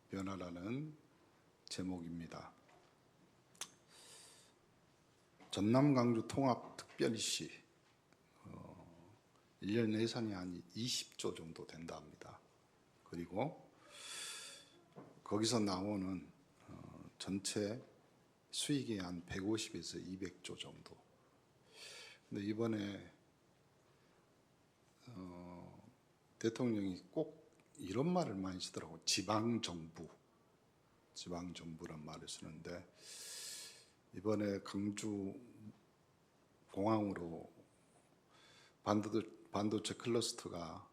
변화라는 제목입니다. 전남 광주 통합특별시 1년 예산이 한 20조 정도 된다 합니다. 그리고 거기서 나오는 전체 수익이 한 150에서 200조 정도. 근데 이번에 대통령이 꼭 이런 말을 많이 쓰더라고요. 지방정부란 말을 쓰는데, 이번에 강주 공항으로 반도체 클러스터가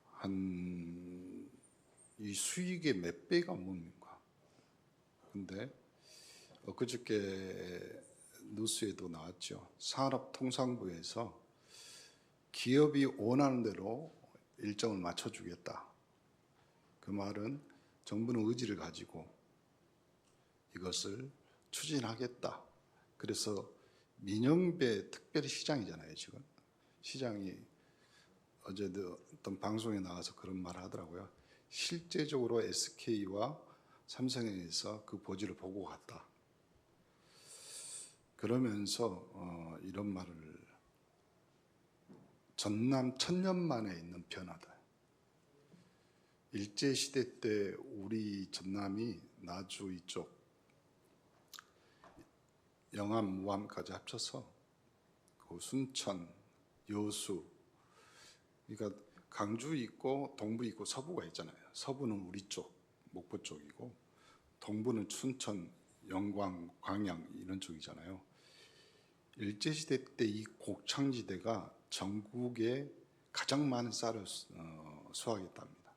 한 이 수익의 몇 배가 뭡니까? 근데 엊그저께 뉴스에도 나왔죠. 산업통상부에서 기업이 원하는 대로 일정을 맞춰주겠다. 그 말은 정부는 의지를 가지고 이것을 추진하겠다. 그래서 민영배 특별시장이잖아요, 지금. 시장이 어제도 어떤 방송에 나와서 그런 말을 하더라고요. 실제적으로 SK와 삼성에서 그 보지를 보고 갔다. 그러면서 이런 말을, 전남 1000년 만에 있는 변화다. 일제시대 때 우리 전남이 나주 이쪽 영암, 무암까지 합쳐서 그 순천, 여수, 그러니까 강주 있고 동부 있고 서부가 있잖아요. 서부는 우리 쪽, 목포 쪽이고, 동부는 춘천, 영광, 광양 이런 쪽이잖아요. 일제시대 때 이 곡창지대가 전국에 가장 많은 쌀을 수확했답니다.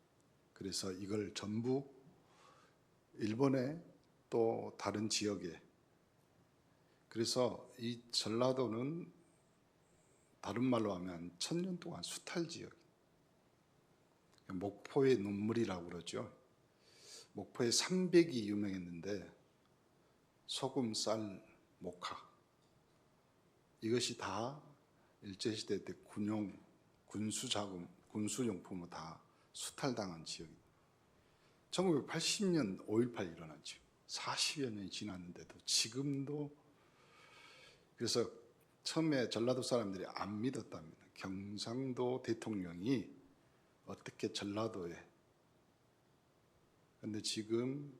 그래서 이걸 전부 일본의 또 다른 지역에, 그래서 이 전라도는 다른 말로 하면 1000년 동안 수탈 지역, 목포의 눈물이라고 그러죠. 목포의 삼백이 유명했는데 소금, 쌀, 목화, 이것이 다 일제시대 때 군수자금, 군수용품으로 다 수탈당한 지역입니다. 1980년 5.18 일어났죠. 40여 년이 지났는데도 지금도. 그래서 처음에 전라도 사람들이 안 믿었답니다. 경상도 대통령이 어떻게 전라도에. 근데 지금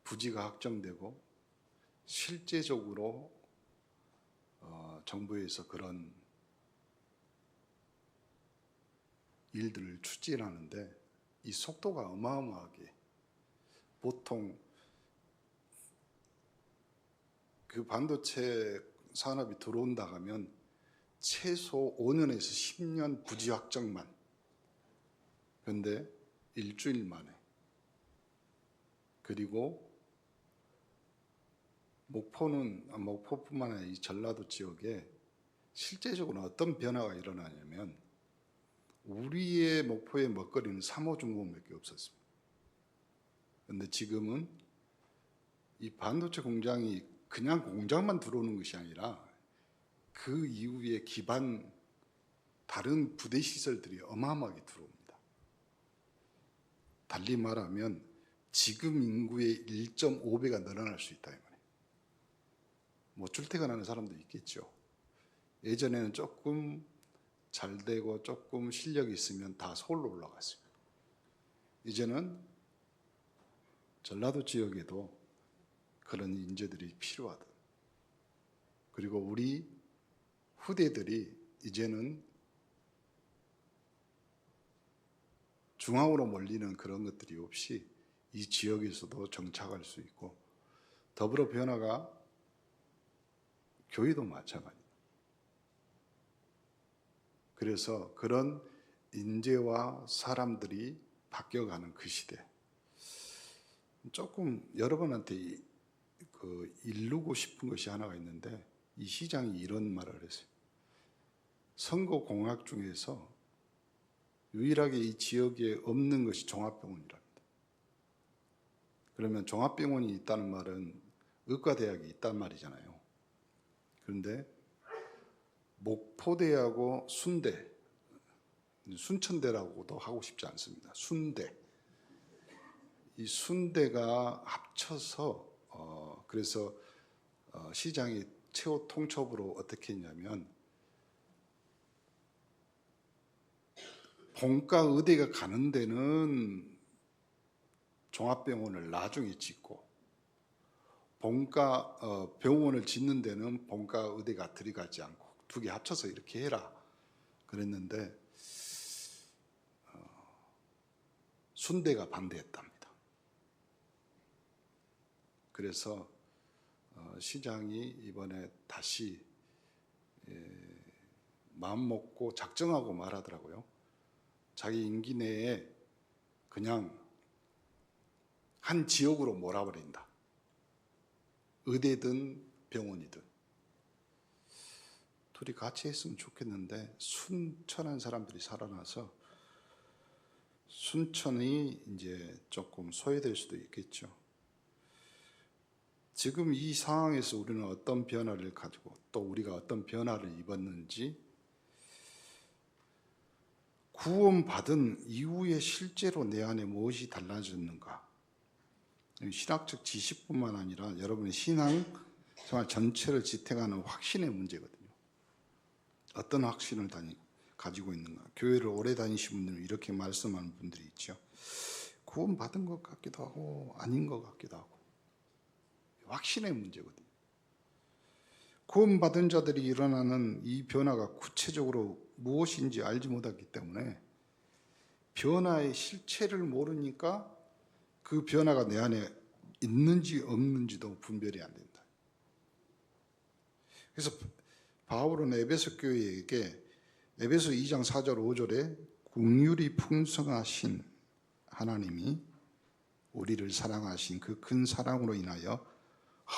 부지가 확정되고 실제적으로 정부에서 그런 일들을 추진하는데 이 속도가 어마어마하게, 보통 그 반도체 산업이 들어온다 하면 최소 5년에서 10년 부지 확정만. 그런데 일주일 만에. 그리고 목포뿐만 아니라 이 전라도 지역에 실제적으로 어떤 변화가 일어나냐면, 우리의 목포의 먹거리는 3호 중공밖에 없었습니다. 그런데 지금은 이 반도체 공장이 그냥 공장만 들어오는 것이 아니라 그 이후에 기반 다른 부대 시설들이 어마어마하게 들어옵니다. 달리 말하면 지금 인구의 1.5배가 늘어날 수 있다 이 말이에요. 뭐 출퇴근하는 사람도 있겠죠. 예전에는 조금 잘 되고 조금 실력이 있으면 다 서울로 올라갔어요. 이제는 전라도 지역에도 그런 인재들이 필요하다. 그리고 우리 후대들이 이제는 중앙으로 몰리는 그런 것들이 없이 이 지역에서도 정착할 수 있고, 더불어 변화가 교회도 마찬가지입니다. 그래서 그런 인재와 사람들이 바뀌어가는 그 시대, 조금 여러분한테 이루고 싶은 것이 하나가 있는데, 이 시장이 이런 말을 했어요. 선거 공약 중에서 유일하게 이 지역에 없는 것이 종합병원이랍니다. 그러면 종합병원이 있다는 말은 의과대학이 있단 말이잖아요. 그런데 목포대하고 순대, 순천대라고도 하고 싶지 않습니다. 순대. 이 순대가 합쳐서 그래서 시장이 최후 통첩으로 어떻게 했냐면 본과 의대가 가는 데는 종합병원을 나중에 짓고 본과 병원을 짓는 데는 본과 의대가 들어가지 않고 두 개 합쳐서 이렇게 해라 그랬는데 순대가 반대했답니다. 그래서 시장이 이번에 다시 마음 먹고 작정하고 말하더라고요. 자기 임기 내에 그냥 한 지역으로 몰아버린다. 의대든 병원이든. 둘이 같이 했으면 좋겠는데 순천한 사람들이 살아나서 순천이 이제 조금 소외될 수도 있겠죠. 지금 이 상황에서 우리는 어떤 변화를 가지고 또 우리가 어떤 변화를 입었는지 구원받은 이후에 실제로 내 안에 무엇이 달라졌는가, 신학적 지식뿐만 아니라 여러분의 신앙생활 전체를 지탱하는 확신의 문제거든요. 어떤 확신을 가지고 있는가. 교회를 오래 다니신 분들은 이렇게 말씀하는 분들이 있죠. 구원받은 것 같기도 하고 아닌 것 같기도 하고. 확신의 문제거든요. 구원받은 자들이 일어나는 이 변화가 구체적으로 무엇인지 알지 못하기 때문에 변화의 실체를 모르니까 그 변화가 내 안에 있는지 없는지도 분별이 안 된다. 그래서 바울은 에베소 교회에게 에베소 2장 4절 5절에 긍휼이 풍성하신 하나님이 우리를 사랑하신 그 큰 사랑으로 인하여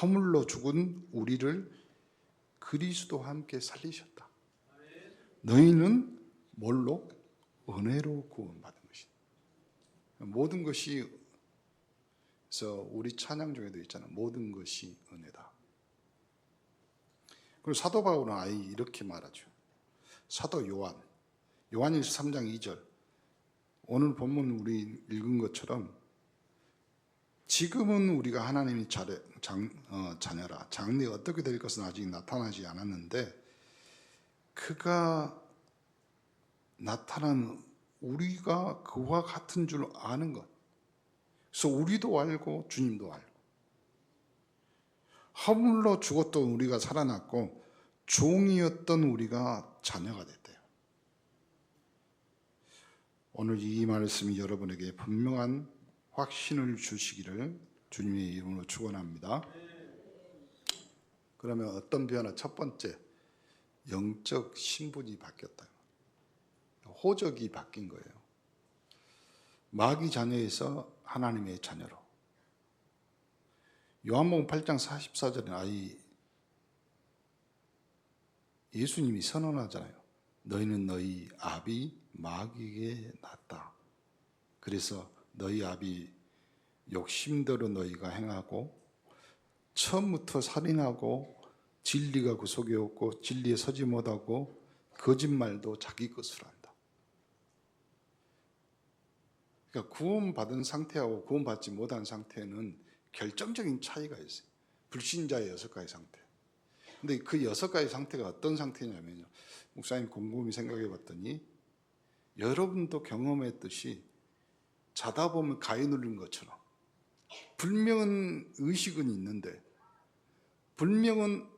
허물로 죽은 우리를 그리스도와 함께 살리셨다. 너희는 뭘로? 은혜로 구원받은 것이다. 모든 것이, 그래서 우리 찬양 중에도 있잖아. 모든 것이 은혜다. 그리고 사도 바울은 아예 이렇게 말하죠. 사도 요한일서 3장 2절. 오늘 본문 우리 읽은 것처럼 지금은 우리가 하나님의 자녀라. 장래에 어떻게 될 것은 아직 나타나지 않았는데 그가 나타난 우리가 그와 같은 줄 아는 것. 그래서 우리도 알고 주님도 알고 허물로 죽었던 우리가 살아났고 종이었던 우리가 자녀가 됐대요. 오늘 이 말씀이 여러분에게 분명한 확신을 주시기를 주님의 이름으로 축원합니다. 그러면 어떤 변화? 첫 번째, 영적 신분이 바뀌었다. 호적이 바뀐 거예요. 마귀 자녀에서 하나님의 자녀로. 요한복음 8장 44절에 예수님이 선언하잖아요. 너희는 너희 아비 마귀에게 났다. 그래서 너희 아비 욕심대로 너희가 행하고 처음부터 살인하고 진리가 그 속에 없고 진리에 서지 못하고 거짓말도 자기 것으로 한다. 그러니까 구원받은 상태하고 구원받지 못한 상태는 결정적인 차이가 있어요. 불신자의 6가지 상태. 근데 그 6가지 상태가 어떤 상태냐면요. 목사님 곰곰이 생각해 봤더니 여러분도 경험했듯이 자다 보면 가위 누른 것처럼 분명한 의식은 있는데 분명은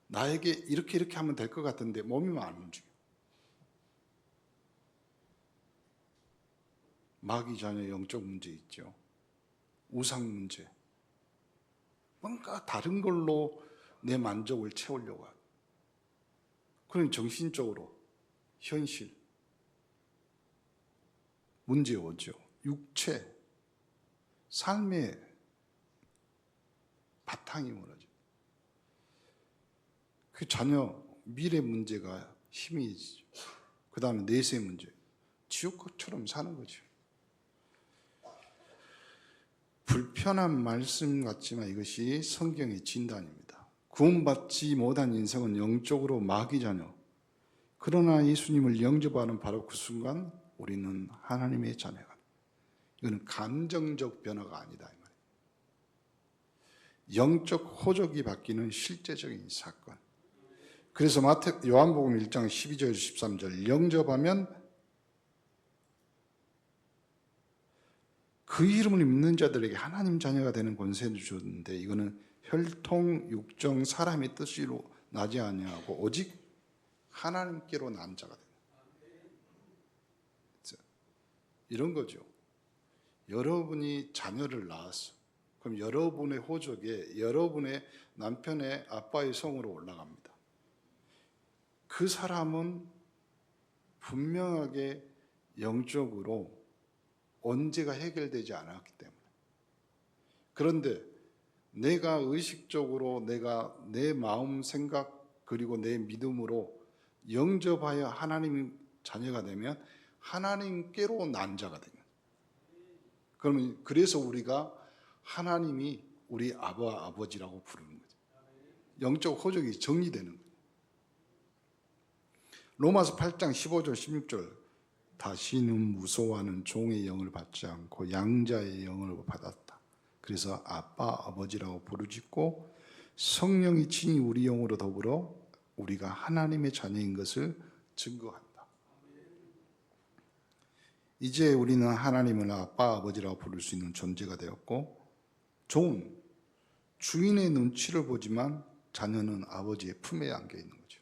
나에게 이렇게 하면 될 것 같은데 몸이만 안 움직여. 마귀 자녀 영적 문제 있죠. 우상 문제. 뭔가 다른 걸로 내 만족을 채우려고 하고. 그럼 정신적으로 현실 문제 오죠. 육체, 삶의 바탕이 무너져. 그 자녀 미래 문제가 희미해지죠. 그 다음에 내세 문제, 지옥처럼 사는 거죠. 불편한 말씀 같지만 이것이 성경의 진단입니다. 구원받지 못한 인생은 영적으로 마귀 자녀. 그러나 예수님을 영접하는 바로 그 순간 우리는 하나님의 자녀가. 이거는 감정적 변화가 아니다 이 말이에요. 영적 호적이 바뀌는 실제적인 사건. 그래서 요한복음 1장 12절 13절 영접하면 그 이름을 믿는 자들에게 하나님 자녀가 되는 권세를 주었는데 이거는 혈통, 육정, 사람의 뜻으로 나지 아니하고 오직 하나님께로 난 자가 된다. 이런 거죠. 여러분이 자녀를 낳았어. 그럼 여러분의 호적에 여러분의 남편의 아빠의 성으로 올라갑니다. 그 사람은 분명하게 영적으로 언제가 해결되지 않았기 때문에. 그런데 내가 의식적으로 내가 내 마음 생각 그리고 내 믿음으로 영접하여 하나님의 자녀가 되면 하나님께로 난 자가 됩니다. 그러면 그래서 우리가 하나님이 우리 아버지라고 부르는 거죠. 영적 호적이 정리되는 거예요. 로마서 8장 15절 16절 다시는 무서워하는 종의 영을 받지 않고 양자의 영을 받았다. 그래서 아빠 아버지라고 부르짖고 성령이 친히 우리 영으로 더불어 우리가 하나님의 자녀인 것을 증거한다. 이제 우리는 하나님을 아빠 아버지라고 부를 수 있는 존재가 되었고 종은 주인의 눈치를 보지만 자녀는 아버지의 품에 안겨 있는 거죠.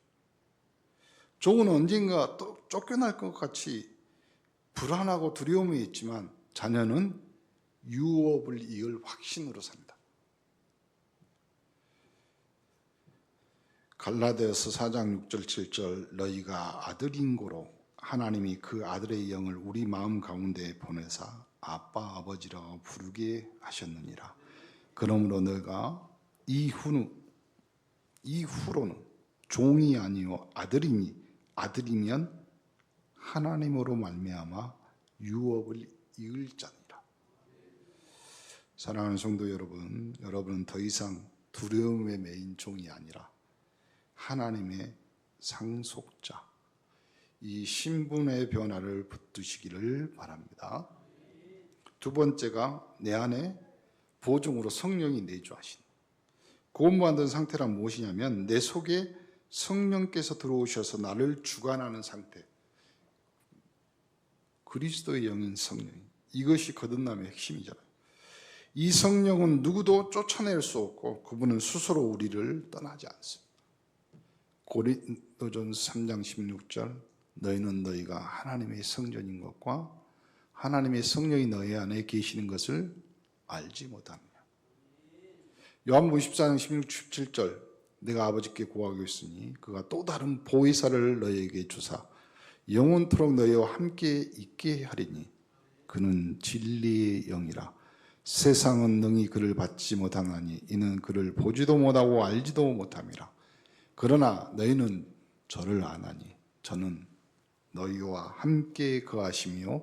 종은 언젠가 또 쫓겨날 것 같이 불안하고 두려움이 있지만 자녀는 유업을 이을 확신으로 산다. 갈라디아서 4장 6절 7절 너희가 아들인 고로 하나님이 그 아들의 영을 우리 마음 가운데 보내사 아빠 아버지라고 부르게 하셨느니라. 그러므로 너희가 이후로는 종이 아니요 아들이면 하나님으로 말미암아 유업을 이을 자니라. 사랑하는 성도 여러분, 여러분은 더 이상 두려움에 매인 종이 아니라 하나님의 상속자, 이 신분의 변화를 붙드시기를 바랍니다. 두 번째가 내 안에 보증으로 성령이 내주하신 구원받은 상태란 무엇이냐면 내 속에 성령께서 들어오셔서 나를 주관하는 상태, 그리스도의 영인 성령, 이것이 거듭남의 핵심이잖아요. 이 성령은 누구도 쫓아낼 수 없고 그분은 스스로 우리를 떠나지 않습니다. 고린도전서 3장 16절 너희는 너희가 하나님의 성전인 것과 하나님의 성령이 너희 안에 계시는 것을 알지 못하느냐. 요한복음 14장 16, 17절 내가 아버지께 구하고 있으니 그가 또 다른 보혜사를 너희에게 주사 영원토록 너희와 함께 있게 하리니 그는 진리의 영이라. 세상은 능히 그를 받지 못하나니 이는 그를 보지도 못하고 알지도 못함이라. 그러나 너희는 저를 아나니 저는 너희와 함께 거하시며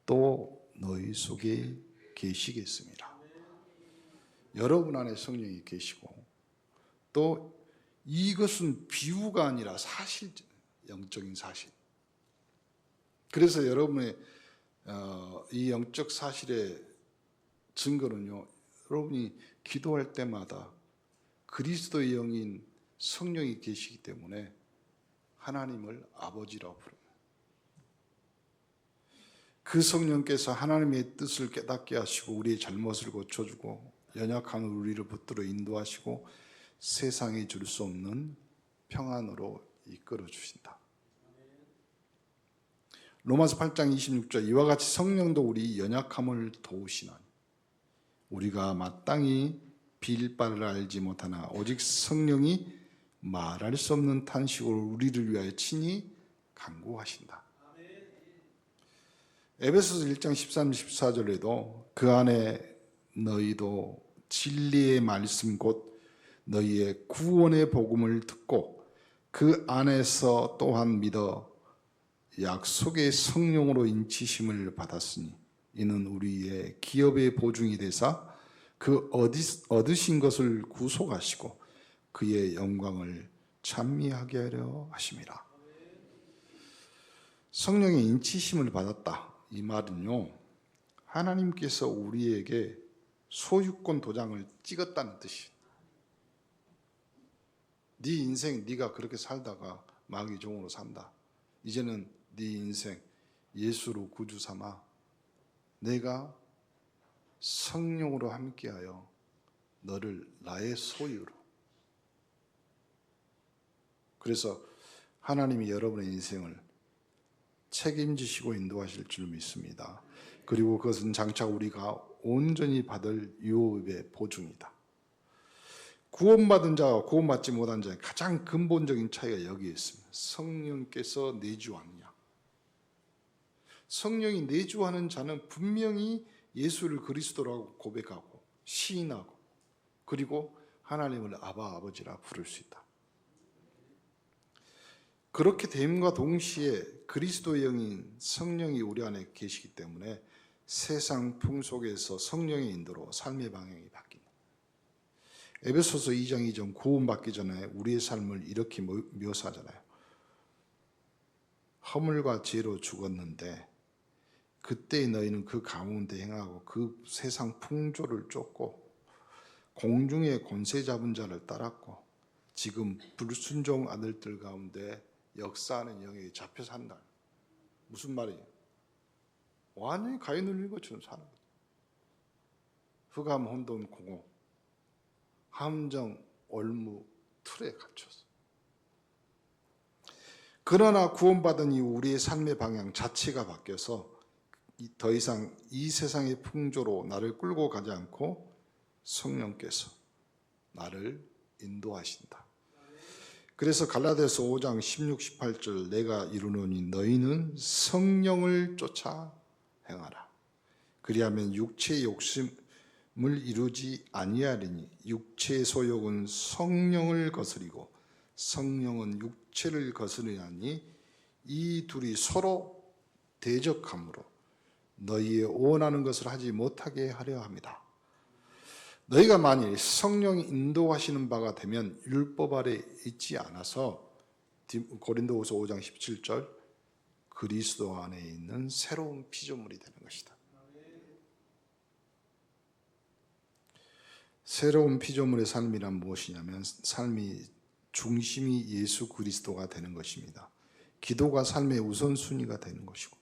또 너희 속에 계시겠습니다. 여러분 안에 성령이 계시고 또 이것은 비유가 아니라 사실, 영적인 사실. 그래서 여러분의 이 영적 사실의 증거는요, 여러분이 기도할 때마다 그리스도의 영인 성령이 계시기 때문에 하나님을 아버지라고 부릅니다. 그 성령께서 하나님의 뜻을 깨닫게 하시고 우리의 잘못을 고쳐주고 연약한 우리를 붙들어 인도하시고 세상에 줄 수 없는 평안으로 이끌어 주신다. 로마서 8장 26절 이와 같이 성령도 우리 연약함을 도우시나니 우리가 마땅히 빌 바를 알지 못하나 오직 성령이 말할 수 없는 탄식으로 우리를 위하여 친히 간구하신다. 에베소서 1장 13, 14절에도 그 안에 너희도 진리의 말씀 곧 너희의 구원의 복음을 듣고 그 안에서 또한 믿어 약속의 성령으로 인치심을 받았으니 이는 우리의 기업의 보증이 되사 그 얻으신 것을 구속하시고 그의 영광을 찬미하게 하려 하심이라. 성령의 인치심을 받았다. 이 말은요, 하나님께서 우리에게 소유권 도장을 찍었다는 뜻이에요. 네 인생 네가 그렇게 살다가 마귀 종으로 산다. 이제는 네 인생 예수로 구주 삼아 내가 성령으로 함께하여 너를 나의 소유로. 그래서 하나님이 여러분의 인생을 책임지시고 인도하실 줄 믿습니다. 그리고 그것은 장차 우리가 온전히 받을 유업의 보증이다. 구원받은 자와 구원받지 못한 자의 가장 근본적인 차이가 여기에 있습니다. 성령께서 내주하느냐. 성령이 내주하는 자는 분명히 예수를 그리스도라고 고백하고 시인하고 그리고 하나님을 아바 아버지라 부를 수 있다. 그렇게 됨과 동시에 그리스도의 영인 성령이 우리 안에 계시기 때문에 세상 풍속에서 성령의 인도로 삶의 방향이 바뀐다. 에베소서 2장 2절 구원받기 전에 우리의 삶을 이렇게 묘사하잖아요. 허물과 죄로 죽었는데 그때 너희는 그 가운데 행하고 그 세상 풍조를 쫓고 공중의 권세 잡은 자를 따랐고 지금 불순종 아들들 가운데 역사하는 영역에 잡혀 산다. 무슨 말이에요? 완전히 가위 눌린 것처럼 사는 거죠. 흑암, 혼돈, 공허, 함정, 올무, 틀에 갇혀서. 그러나 구원받은 이후 우리의 삶의 방향 자체가 바뀌어서 더 이상 이 세상의 풍조로 나를 끌고 가지 않고 성령께서 나를 인도하신다. 그래서 갈라디아서 5장 16, 18절 내가 이루노니 너희는 성령을 쫓아 행하라. 그리하면 육체의 욕심을 이루지 아니하리니 육체의 소욕은 성령을 거스리고 성령은 육체를 거스르니 이 둘이 서로 대적함으로 너희의 원하는 것을 하지 못하게 하려 합니다. 너희가 만일 성령이 인도하시는 바가 되면 율법 아래 있지 않아서 고린도후서 5장 17절 그리스도 안에 있는 새로운 피조물이 되는 것이다. 새로운 피조물의 삶이란 무엇이냐면 삶이 중심이 예수 그리스도가 되는 것입니다. 기도가 삶의 우선순위가 되는 것이고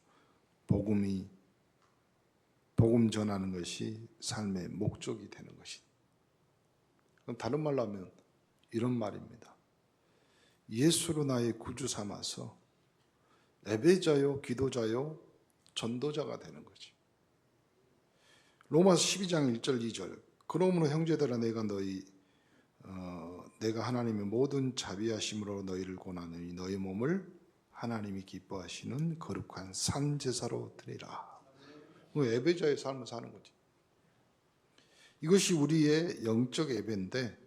복음 전하는 것이 삶의 목적이 되는 것이다. 그럼 다른 말로 하면 이런 말입니다. 예수로 나의 구주 삼아서 예배자요, 기도자요, 전도자가 되는 거지. 로마서 12장 1절 2절 그러므로 형제들아 내가 하나님의 모든 자비하심으로 너희를 권하노니 너희 몸을 하나님이 기뻐하시는 거룩한 산 제사로 드리라. 예배자의 삶을 사는 거지. 이것이 우리의 영적 예배인데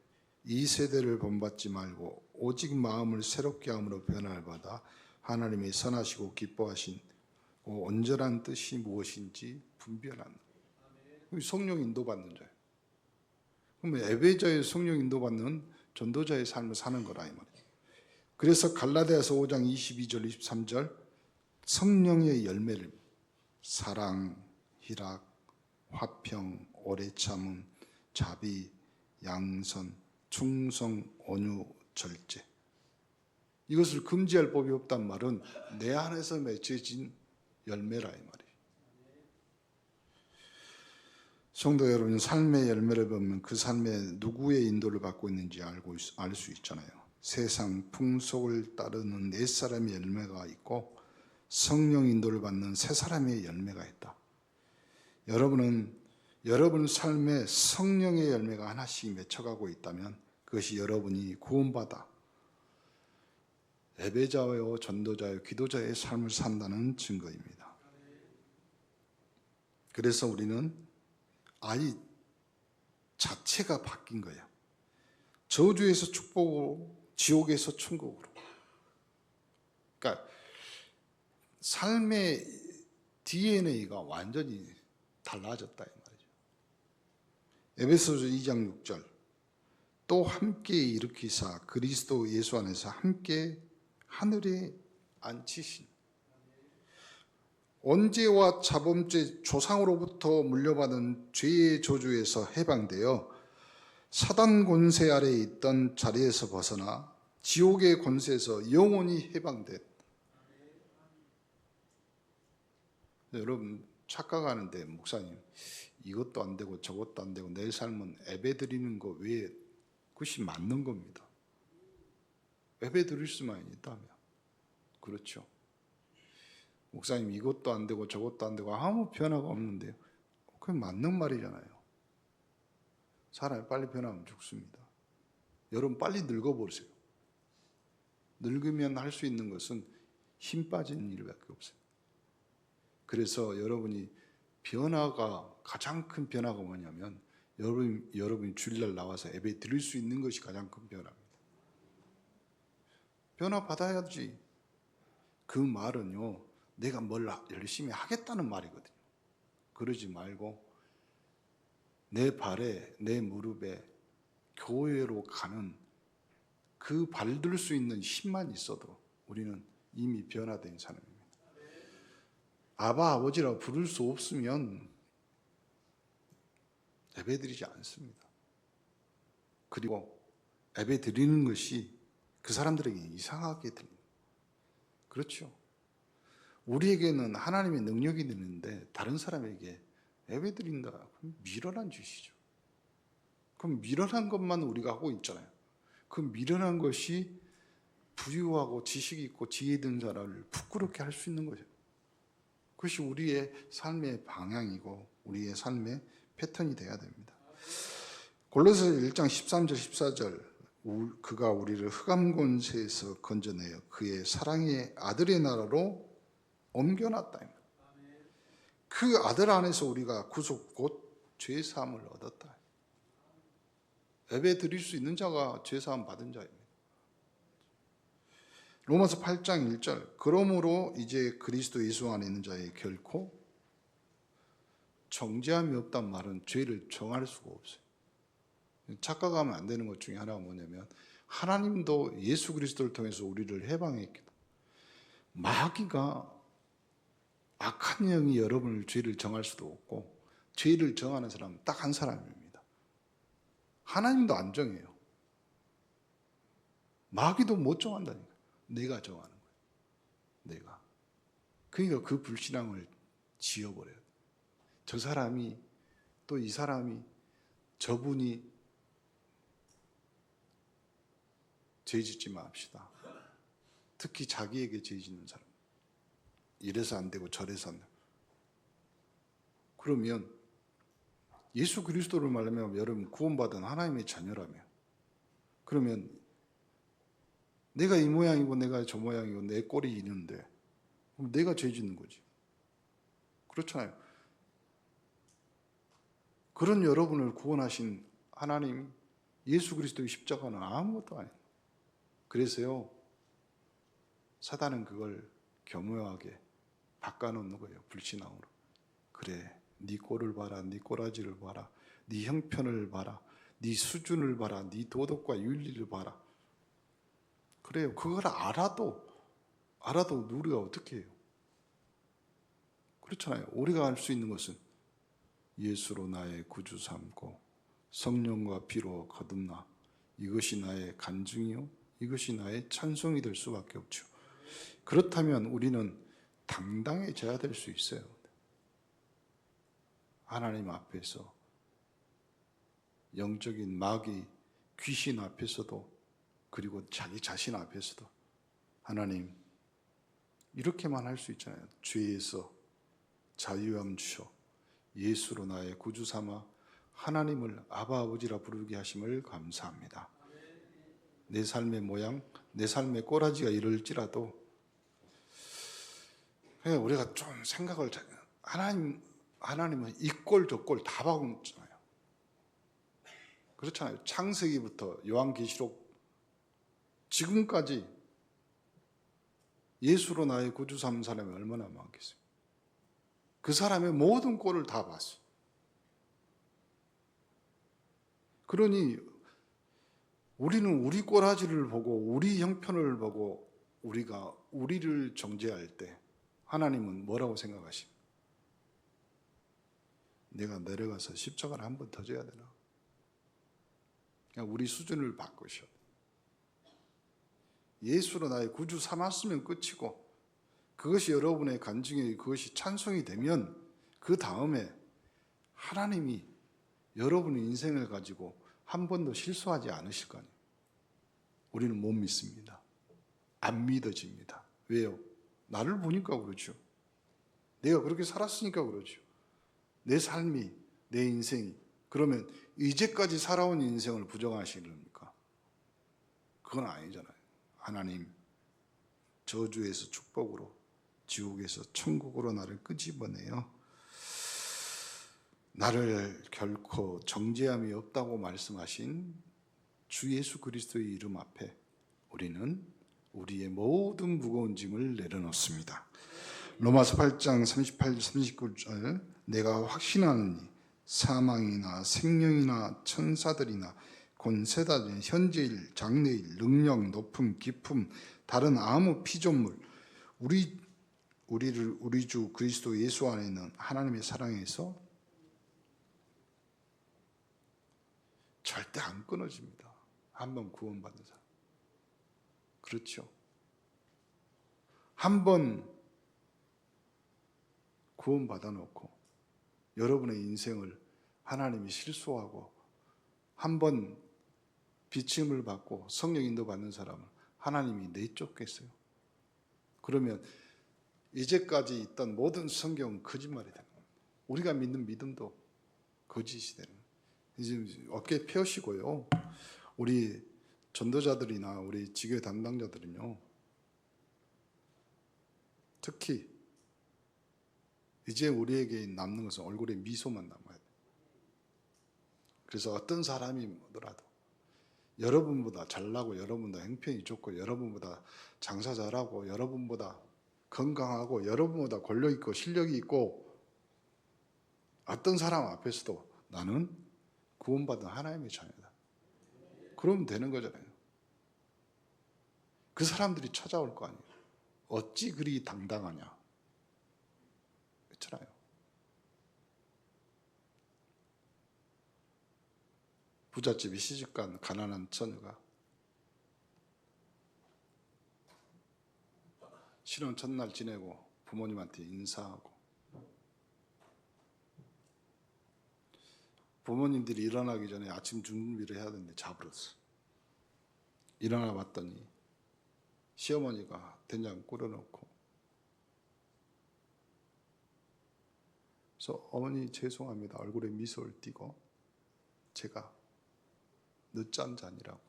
이 세대를 본받지 말고 오직 마음을 새롭게 함으로 변화를 받아 하나님의 선하시고 기뻐하신 온전한 뜻이 무엇인지 분별하는 성령 인도받는 자예요. 그럼 예배자의 성령 인도받는 전도자의 삶을 사는 거라 이 말이에요. 그래서 갈라디아서 5장 22절 23절 성령의 열매를 사랑, 희락, 화평, 오래 참음, 자비, 양선, 충성, 온유, 절제. 이것을 금지할 법이 없단 말은 내 안에서 맺혀진 열매라 이 말이에요. 성도 여러분, 삶의 열매를 보면 그 삶에 누구의 인도를 받고 있는지 알 수 있잖아요. 세상 풍속을 따르는 네 사람의 열매가 있고 성령 인도를 받는 세 사람의 열매가 있다. 여러분 삶에 성령의 열매가 하나씩 맺혀가고 있다면 그것이 여러분이 구원받아 예배자요, 전도자요, 기도자의 삶을 산다는 증거입니다. 그래서 우리는 아이 자체가 바뀐 거야. 저주에서 축복으로, 지옥에서 천국으로. 그러니까 삶의 DNA가 완전히 달라졌다 이 말이죠. 에베소서 2장 6절 또 함께 일으키사 그리스도 예수 안에서 함께 하늘에 앉히신. 언제와 자범죄 조상으로부터 물려받은 죄의 저주에서 해방되어 사단 권세 아래에 있던 자리에서 벗어나 지옥의 권세에서 영원히 해방된, 여러분 착각하는데 목사님 이것도 안 되고 저것도 안 되고 내 삶은 예배 드리는 거 외에 그것이 맞는 겁니다. 예배 드릴 수만 있다면 그렇죠. 목사님 이것도 안 되고 저것도 안 되고 아무 변화가 없는데요. 그게 맞는 말이잖아요. 사람이 빨리 변하면 죽습니다. 여러분 빨리 늙어버리세요. 늙으면 할 수 있는 것은 힘 빠지는 일밖에 없어요. 그래서 여러분이 변화가 가장 큰 변화가 뭐냐면 여러분이 주일날 나와서 예배 드릴 수 있는 것이 가장 큰 변화입니다. 변화 받아야지. 그 말은요 내가 뭘 열심히 하겠다는 말이거든요. 그러지 말고 내 발에 내 무릎에 교회로 가는 그 발들 수 있는 힘만 있어도 우리는 이미 변화된 사람입니다. 아바 아버지라고 부를 수 없으면 예배 드리지 않습니다. 그리고 예배 드리는 것이 그 사람들에게 이상하게 들립니다. 그렇죠. 우리에게는 하나님의 능력이 있는데 다른 사람에게 예배 드린다. 그럼 미련한 짓이죠. 그럼 미련한 것만 우리가 하고 있잖아요. 그 미련한 것이 부유하고 지식이 있고 지혜 있는 사람을 부끄럽게 할 수 있는 거죠. 그것이 우리의 삶의 방향이고 우리의 삶의 패턴이 되어야 됩니다. 골로새서 1장 13절 14절 그가 우리를 흑암 권세에서 건져내어 그의 사랑의 아들의 나라로 옮겨놨다. 그 아들 안에서 우리가 구속 곧 죄사함을 얻었다. 예배 드릴 수 있는 자가 죄사함 받은 자입니다. 로마서 8장 1절 그러므로 이제 그리스도 예수 안에 있는 자에 결코 정죄함이 없단 말은 죄를 정할 수가 없어요. 착각하면 안 되는 것 중에 하나가 뭐냐면 하나님도 예수 그리스도를 통해서 우리를 해방했기 때문에 마귀가 악한 영이 여러분을 죄를 정할 수도 없고 죄를 정하는 사람은 딱 한 사람입니다. 하나님도 안 정해요. 마귀도 못 정한다니까요. 내가 정하는 거예요. 내가. 그러니까 그 불신앙을 지워버려요. 저 사람이 또 이 사람이 저분이 죄 짓지 맙시다. 특히 자기에게 죄 짓는 사람. 이래서 안 되고 저래서 안 되고. 그러면 예수 그리스도를 말하면 여러분 구원받은 하나님의 자녀라며. 그러면 내가 이 모양이고 내가 저 모양이고 내 꼴이 있는데 그럼 내가 죄 짓는 거지. 그렇잖아요. 그런 여러분을 구원하신 하나님 예수 그리스도의 십자가는 아무것도 아니에요. 그래서요 사단은 그걸 교묘하게 바꿔놓는 거예요. 불신앙으로. 그래 네 꼴을 봐라, 네 꼬라지를 봐라, 네 형편을 봐라, 네 수준을 봐라, 네 도덕과 윤리를 봐라. 그래요. 그걸 알아도 우리가 어떻게 해요? 그렇잖아요. 우리가 알 수 있는 것은 예수로 나의 구주 삼고 성령과 피로 거듭나 이것이 나의 간증이요 이것이 나의 찬송이 될 수밖에 없죠. 그렇다면 우리는 당당해져야 될 수 있어요. 하나님 앞에서 영적인 마귀 귀신 앞에서도 그리고 자기 자신 앞에서도 하나님 이렇게만 할 수 있잖아요. 죄에서 자유함 주셔 예수로 나의 구주 삼아 하나님을 아바 아버지라 부르게 하심을 감사합니다. 내 삶의 모양, 내 삶의 꼬라지가 이럴지라도 그냥 우리가 좀 생각을 하나님은 이 꼴 저 꼴 다 바꾸잖아요. 그렇잖아요. 창세기부터 요한계시록 지금까지 예수로 나의 구주 삼은 사람이 얼마나 많겠어요. 그 사람의 모든 꼴을 다 봤어요. 그러니 우리는 우리 꼬라지를 보고 우리 형편을 보고 우리가 우리를 정죄할 때 하나님은 뭐라고 생각하십니까? 내가 내려가서 십자가를 한 번 더 져야 되나? 그냥 우리 수준을 바꾸셔. 예수로 나의 구주 삼았으면 끝이고, 그것이 여러분의 간증이, 그것이 찬송이 되면 그 다음에 하나님이 여러분의 인생을 가지고 한 번도 실수하지 않으실 거 아니에요. 우리는 못 믿습니다. 안 믿어집니다. 왜요? 나를 보니까 그렇죠. 내가 그렇게 살았으니까 그렇죠. 내 삶이, 내 인생이. 그러면 이제까지 살아온 인생을 부정하시는 겁니까? 그건 아니잖아요. 하나님, 저주에서 축복으로, 지옥에서 천국으로 나를 끄집어내요. 나를 결코 정죄함이 없다고 말씀하신 주 예수 그리스도의 이름 앞에 우리는 우리의 모든 무거운 짐을 내려놓습니다. 로마서 8장 38, 39절 내가 확신하노니 사망이나 생명이나 천사들이나 권세자들이나 현재일 장래일 능력 높음 깊음 다른 아무 피조물 우리 주 그리스도 예수 안에 있는 하나님의 사랑에서 절대 안 끊어집니다. 한번 구원받은 사람. 그렇죠. 한번 구원받아 놓고 여러분의 인생을 하나님이 실수하고 한번 비침을 받고 성령 인도 받는 사람을 하나님이 내쫓겠어요. 그러면 이제까지 있던 모든 성경은 거짓말이 되는 겁니다. 우리가 믿는 믿음도 거짓이 되는 거예요. 이제 어깨 펴시고요. 우리 전도자들이나 우리 지교 담당자들은요. 특히 이제 우리에게 남는 것은 얼굴에 미소만 남아야 돼요. 그래서 어떤 사람이 뭐더라도 여러분보다 잘나고 여러분보다 형편이 좋고 여러분보다 장사 잘하고 여러분보다 건강하고 여러분보다 권력 있고 실력이 있고 어떤 사람 앞에서도 나는 구원받은 하나님의 자녀다. 그러면 되는 거잖아요. 그 사람들이 찾아올 거 아니에요. 어찌 그리 당당하냐. 그렇잖아요. 부잣집에 시집간 가난한 처녀가 신혼 첫날 지내고 부모님한테 인사하고 부모님들이 일어나기 전에 아침 준비를 해야 되는데 자버렸어. 일어나 봤더니 시어머니가 된장 끓여놓고 그래서 어머니 죄송합니다. 얼굴에 미소를 띠고 제가 늦잠 자니라고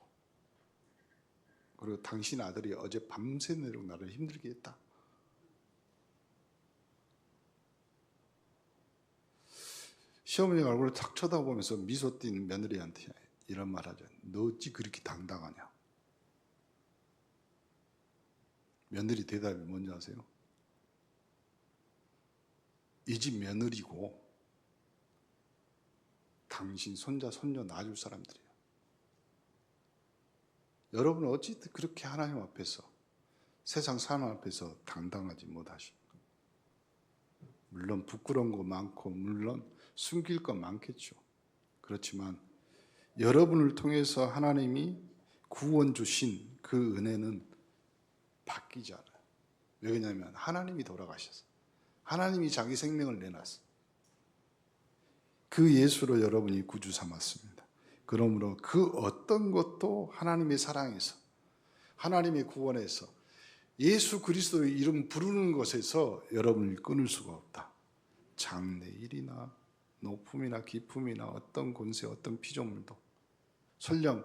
그리고 당신 아들이 어제 밤새도록 나를 힘들게 했다. 시어머니가 얼굴을 탁 쳐다보면서 미소 띈 며느리한테 이런 말 하죠. 너 어찌 그렇게 당당하냐. 며느리 대답이 뭔지 아세요? 이 집 며느리고 당신 손자 손녀 낳아줄 사람들이에요. 여러분은 어찌 그렇게 하나님 앞에서 세상 사람 앞에서 당당하지 못하십니까? 물론 부끄러운 거 많고 물론 숨길 거 많겠죠. 그렇지만 여러분을 통해서 하나님이 구원 주신 그 은혜는 바뀌지 않아요. 왜냐하면 하나님이 돌아가셔서 하나님이 자기 생명을 내놨어요. 그 예수로 여러분이 구주 삼았습니다. 그러므로 그 어떤 것도 하나님의 사랑에서 하나님의 구원에서 예수 그리스도의 이름 부르는 것에서 여러분을 끊을 수가 없다. 장래일이나 높음이나 깊음이나 어떤 권세 어떤 피조물도 설령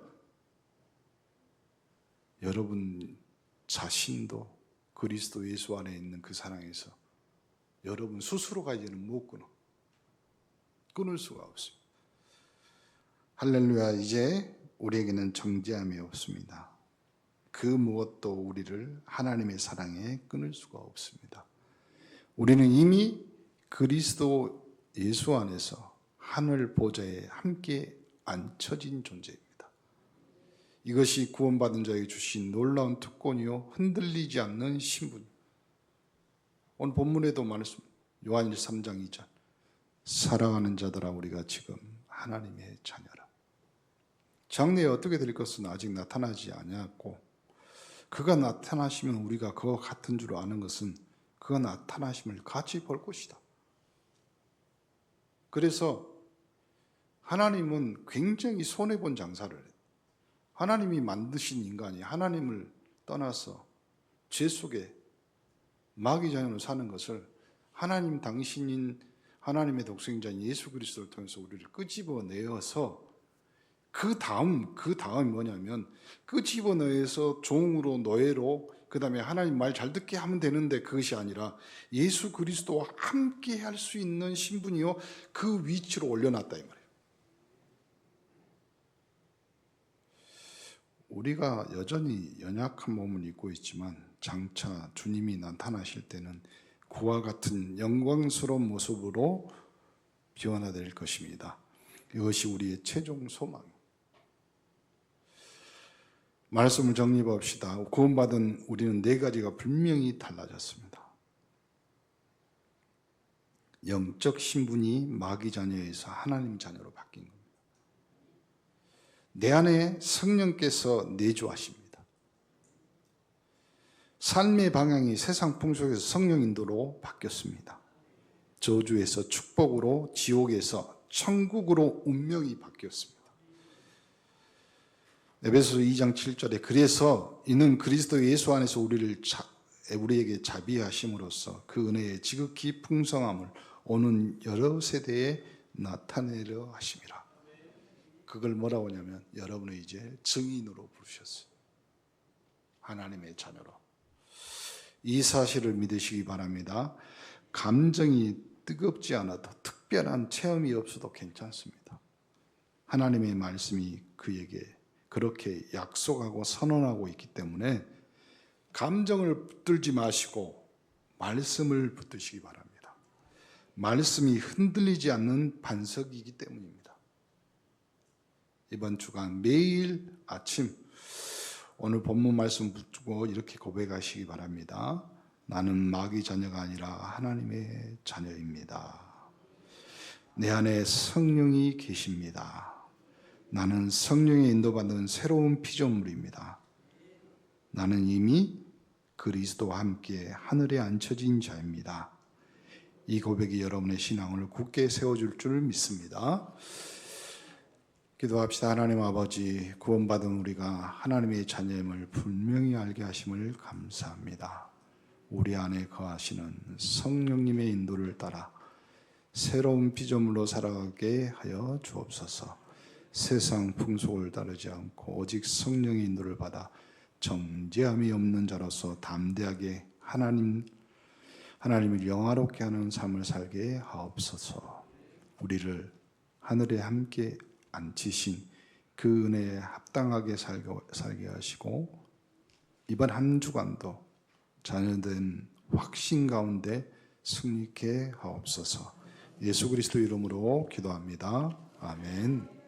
여러분 자신도 그리스도 예수 안에 있는 그 사랑에서 여러분 스스로가 이제는 못 끊을 수가 없습니다. 할렐루야. 이제 우리에게는 정죄함이 없습니다. 그 무엇도 우리를 하나님의 사랑에 끊을 수가 없습니다. 우리는 이미 그리스도 예수 안에서 하늘 보좌에 함께 앉혀진 존재입니다. 이것이 구원받은 자에게 주신 놀라운 특권이요 흔들리지 않는 신분. 오늘 본문에도 말씀 요한일서 3장 2절 사랑하는 자들아 우리가 지금 하나님의 자녀라. 장래에 어떻게 될 것은 아직 나타나지 아니하고 그가 나타나시면 우리가 그와 같은 줄 아는 것은 그가 나타나심을 같이 볼 것이다. 그래서 하나님은 굉장히 손해본 장사를 해요. 하나님이 만드신 인간이 하나님을 떠나서 죄 속에 마귀 자녀로 사는 것을 하나님 당신인 하나님의 독생자인 예수 그리스도를 통해서 우리를 끄집어내어서 그 다음이 뭐냐면 끄집어내서 종으로 노예로 그 다음에 하나님 말 잘 듣게 하면 되는데 그것이 아니라 예수 그리스도와 함께 할 수 있는 신분이요 그 위치로 올려놨다 이 말이에요. 우리가 여전히 연약한 몸을 입고 있지만 장차 주님이 나타나실 때는 그와 같은 영광스러운 모습으로 변화될 것입니다. 이것이 우리의 최종 소망입니다. 말씀을 정리해 봅시다. 구원받은 우리는 네 가지가 분명히 달라졌습니다. 영적 신분이 마귀 자녀에서 하나님 자녀로 바뀐 겁니다. 내 안에 성령께서 내주하십니다. 삶의 방향이 세상 풍속에서 성령 인도로 바뀌었습니다. 저주에서 축복으로, 지옥에서 천국으로 운명이 바뀌었습니다. 에베소서 2장 7절에 그래서 이는 그리스도 예수 안에서 우리에게 자비하심으로써 그 은혜의 지극히 풍성함을 오는 여러 세대에 나타내려 하심이라. 그걸 뭐라고 하냐면 여러분을 이제 증인으로 부르셨어요. 하나님의 자녀로. 이 사실을 믿으시기 바랍니다. 감정이 뜨겁지 않아도 특별한 체험이 없어도 괜찮습니다. 하나님의 말씀이 그에게 그렇게 약속하고 선언하고 있기 때문에 감정을 붙들지 마시고 말씀을 붙드시기 바랍니다. 말씀이 흔들리지 않는 반석이기 때문입니다. 이번 주간 매일 아침 오늘 본문 말씀 붙고 이렇게 고백하시기 바랍니다. 나는 마귀 자녀가 아니라 하나님의 자녀입니다. 내 안에 성령이 계십니다. 나는 성령의 인도받는 새로운 피조물입니다. 나는 이미 그리스도와 함께 하늘에 앉혀진 자입니다. 이 고백이 여러분의 신앙을 굳게 세워줄 줄 믿습니다. 기도합시다. 하나님 아버지, 구원받은 우리가 하나님의 자녀임을 분명히 알게 하심을 감사합니다. 우리 안에 거하시는 성령님의 인도를 따라 새로운 피조물로 살아가게 하여 주옵소서. 세상 풍속을 따르지 않고 오직 성령의 인도를 받아 정죄함이 없는 자로서 담대하게 하나님을 영화롭게 하는 삶을 살게 하옵소서. 우리를 하늘에 함께 앉히신 그 은혜에 합당하게 살게 하시고 이번 한 주간도 자녀된 확신 가운데 승리케 하옵소서. 예수 그리스도 이름으로 기도합니다. 아멘.